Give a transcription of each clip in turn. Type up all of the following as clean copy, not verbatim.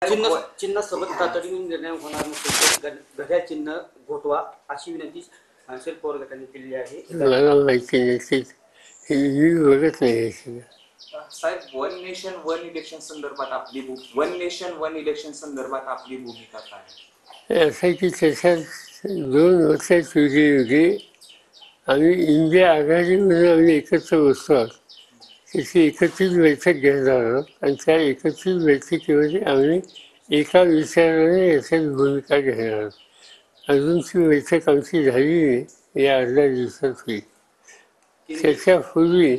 चिन्ह चिन्ह सोबत तातडीने निर्णय होणार नसेल तर घड्याळ चिन्ह गोठवा अशी विनंती शरद पवार गटाने केलेली आहे. मला माहिती नसेल मी बघत नाही हे सगळं. साहेब, वन नेशन वन इलेक्शन संदर्भात आपली वन नेशन वन इलेक्शन संदर्भात आपली भूमिका काय? असं आहे की त्याच्यात 2 वर्षात वेगळी आम्ही इंडिया आघाडीमध्ये आम्ही एकत्र बसतो आहोत. त्याची एकत्रित बैठक घेणार आहोत आणि त्या एकत्रित बैठकीमध्ये आम्ही एका विचाराने याच्यात भूमिका घेणार आहोत. अजूनची बैठक आमची झाली नाही, या अर्ध्या दिवसात होईल. त्याच्यापूर्वी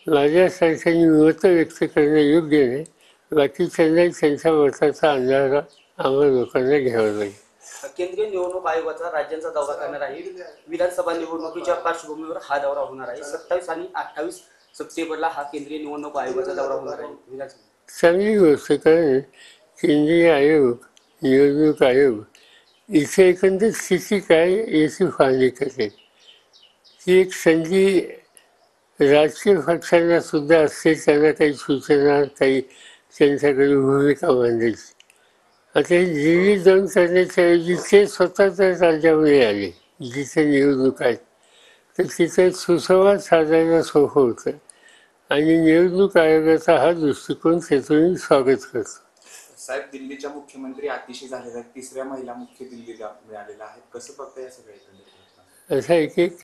माझ्यासारख्यांनी मतं व्यक्त करणं योग्य नाही. बाकीच्यांना त्यांच्या मताचा अंदाज आम्हाला लोकांना घ्यावा लागेल. केंद्रीय निवडणूक आयोगाचा राज्यांचा दौरा करणार आहे. विधानसभा निवडणुकीच्या पार्श्वभूमीवर हा दौरा होणार आहे. 27 आणि 28 सप्टेंबरला हा केंद्रीय निवडणूक आयोगाचा दौरा होणार आहे. चांगली गोष्ट, कारण केंद्रीय आयोग, निवडणूक आयोग इथे एकंदर स्थिती काय याची पाहणी करते. ही एक संधी राजकीय पक्षांना सुद्धा असते, त्यांना काही सूचना, काही त्यांच्याकडे भूमिका मांडायची. आता हे दिल्ली जाऊन करण्याच्या ऐवजी ते स्वतःच्या राज्यामध्ये आले जिथे निवडणूक आहेत, तर तिथे सुसंवाद साधायला सोपं होतं आणि निवडणूक आयोगाचा हा दृष्टिकोन त्यातून मी स्वागत करतो. साहेब, दिल्लीच्या मुख्यमंत्री अतिशय झालेल्या 3ऱ्या महिला मुख्य दिल्लीला मिळालेल्या आहेत. कसं बघता या सगळ्या? असं एक